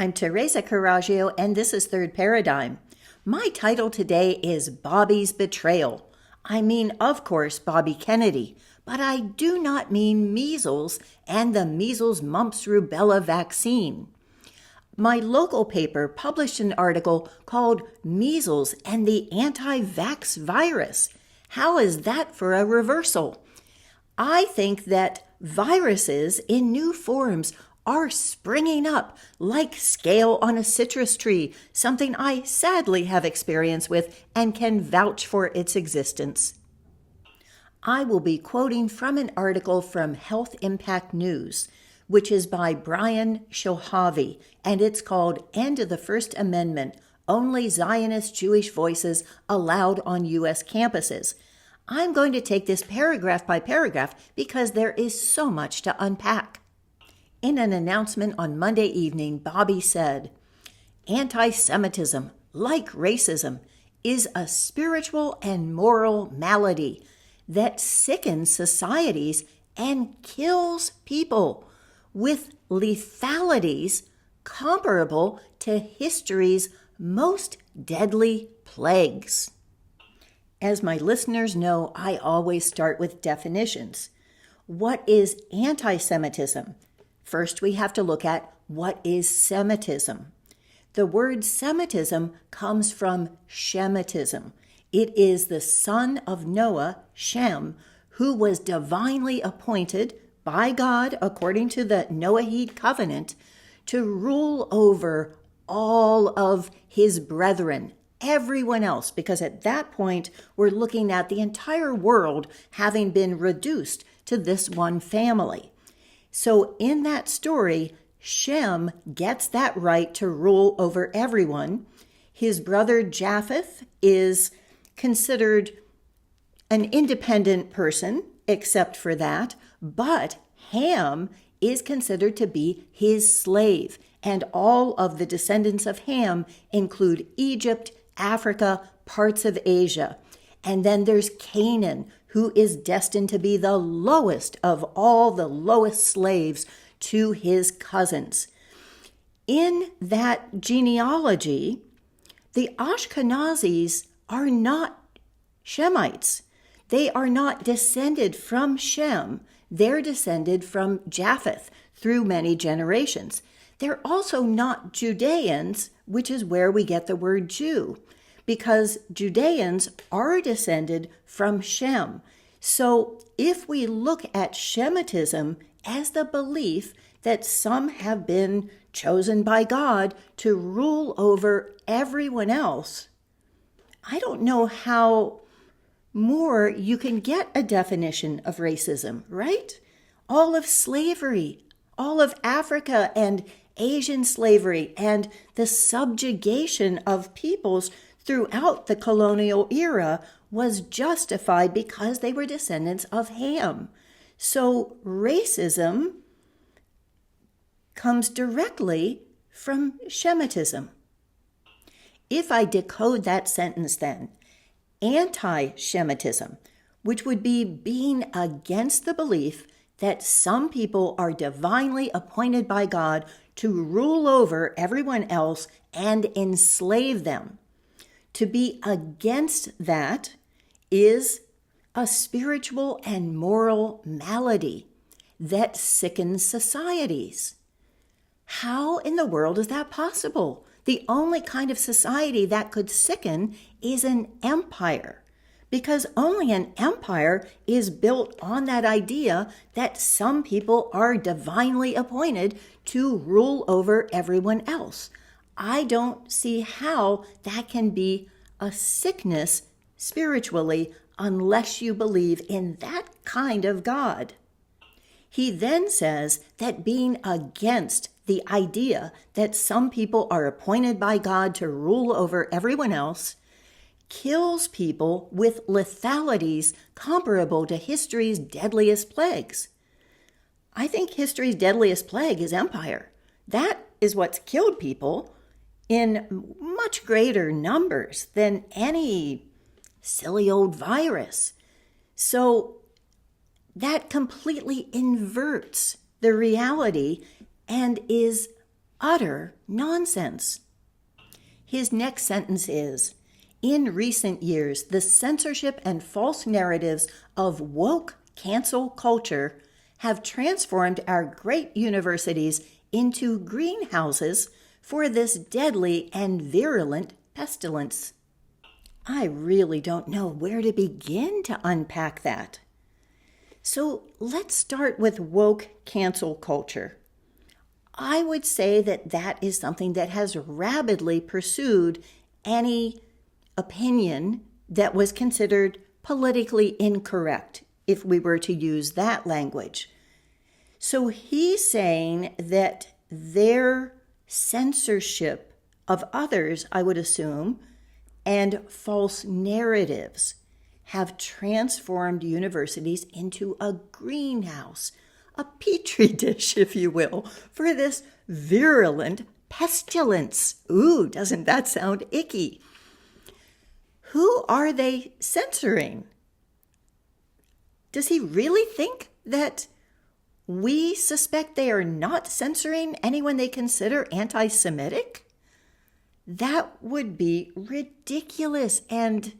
I'm Teresa Carraggio, and this is Third Paradigm. My title today is Bobby's Betrayal. I mean, of course, Bobby Kennedy, but I do not mean measles and the measles, mumps, rubella vaccine. My local paper published an article called Measles and the Anti-Vax Virus. How is that for a reversal? I think that viruses in new forms are springing up like scale on a citrus tree, something I sadly have experience with and can vouch for its existence. I will be quoting from an article from Health Impact News, which is by Brian Shohavi, and it's called End of the First Amendment, Only Zionist Jewish Voices Allowed on U.S. Campuses. I'm going to take this paragraph by paragraph because there is so much to unpack. In an announcement on Monday evening, Bobby said, "Anti-Semitism, like racism, is a spiritual and moral malady that sickens societies and kills people with lethalities comparable to history's most deadly plagues." As my listeners know, I always start with definitions. What is anti-Semitism? First, we have to look at what is Semitism. The word Semitism comes from Shemitism. It is the son of Noah, Shem, who was divinely appointed by God, according to the Noahide covenant, to rule over all of his brethren, everyone else, because at that point, we're looking at the entire world having been reduced to this one family. So in that story, Shem gets that right to rule over everyone. His brother Japheth is considered an independent person, except for that, but Ham is considered to be his slave, and all of the descendants of Ham include Egypt, Africa, parts of Asia. And then there's Canaan, who is destined to be the lowest of all the lowest slaves to his cousins. In that genealogy, the Ashkenazis are not Shemites. They are not descended from Shem. They're descended from Japheth through many generations. They're also not Judeans, which is where we get the word Jew, because Judeans are descended from Shem. So if we look at Shemitism as the belief that some have been chosen by God to rule over everyone else, I don't know how more you can get a definition of racism, right? All of slavery, all of Africa and Asian slavery, and the subjugation of peoples throughout the colonial era was justified because they were descendants of Ham. So racism comes directly from Shemitism. If I decode that sentence then, anti-Shemitism, which would be being against the belief that some people are divinely appointed by God to rule over everyone else and enslave them. To be against that is a spiritual and moral malady that sickens societies. How in the world is that possible? The only kind of society that could sicken is an empire, because only an empire is built on that idea that some people are divinely appointed to rule over everyone else. I don't see how that can be a sickness spiritually unless you believe in that kind of God. He then says that being against the idea that some people are appointed by God to rule over everyone else kills people with lethalities comparable to history's deadliest plagues. I think history's deadliest plague is empire. That is what's killed people in much greater numbers than any silly old virus. So that completely inverts the reality and is utter nonsense. His next sentence is, in recent years, the censorship and false narratives of woke cancel culture have transformed our great universities into greenhouses for this deadly and virulent pestilence. I really don't know where to begin to unpack that. So let's start with woke cancel culture. I would say that that is something that has rabidly pursued any opinion that was considered politically incorrect, if we were to use that language. So he's saying that their censorship of others, I would assume, and false narratives have transformed universities into a greenhouse, a petri dish, if you will, for this virulent pestilence. Ooh, doesn't that sound icky? Who are they censoring? Does he really think that we suspect they are not censoring anyone they consider anti-Semitic? That would be ridiculous, and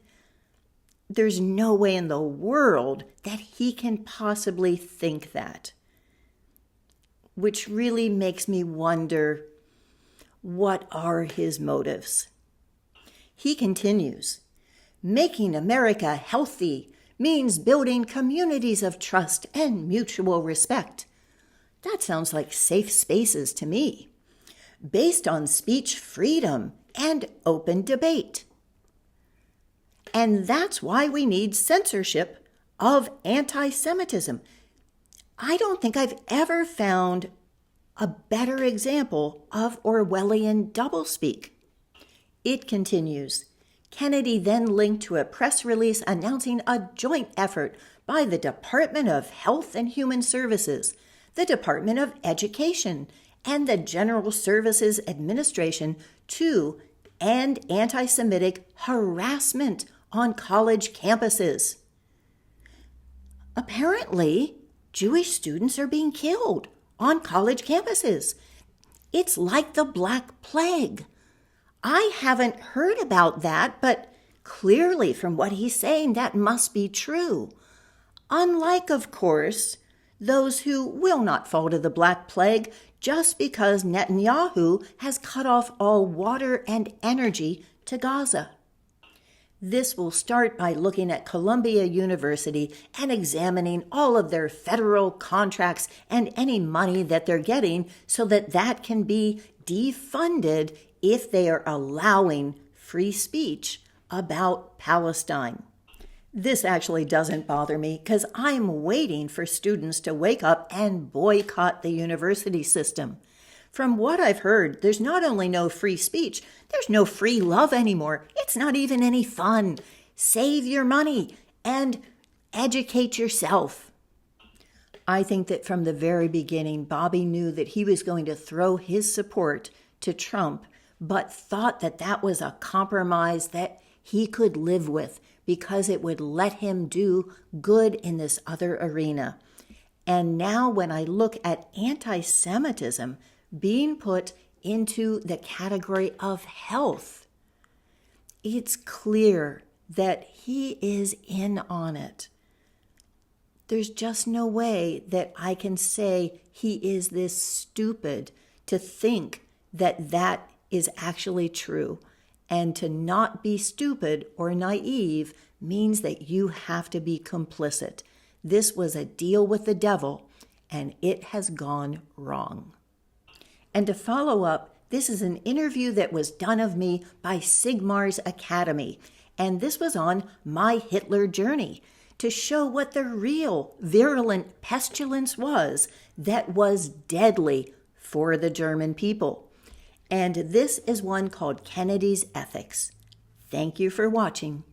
there's no way in the world that he can possibly think that. Which really makes me wonder, what are his motives? He continues, making America healthy means building communities of trust and mutual respect. That sounds like safe spaces to me, based on speech freedom and open debate. And that's why we need censorship of anti-Semitism. I don't think I've ever found a better example of Orwellian doublespeak. It continues. Kennedy then linked to a press release announcing a joint effort by the Department of Health and Human Services, the Department of Education, and the General Services Administration to end anti-Semitic harassment on college campuses. Apparently, Jewish students are being killed on college campuses. It's like the Black Plague. I haven't heard about that, but clearly from what he's saying, that must be true. Unlike, of course, those who will not fall to the Black Plague just because Netanyahu has cut off all water and energy to Gaza. This will start by looking at Columbia University and examining all of their federal contracts and any money that they're getting so that that can be defunded if they are allowing free speech about Palestine. This actually doesn't bother me because I'm waiting for students to wake up and boycott the university system. From what I've heard, there's not only no free speech, there's no free love anymore. It's not even any fun. Save your money and educate yourself. I think that from the very beginning, Bobby knew that he was going to throw his support to Trump, but thought that that was a compromise that he could live with because it would let him do good in this other arena. And now when I look at anti-Semitism being put into the category of health, it's clear that he is in on it. There's just no way that I can say he is this stupid to think that that is actually true. And to not be stupid or naive means that you have to be complicit. This was a deal with the devil, and it has gone wrong. And to follow up, this is an interview that was done of me by Sigmar's Academy, and this was on my Hitler journey to show what the real virulent pestilence was that was deadly for the German people. And this is one called Kennedy's Ethics. Thank you for watching.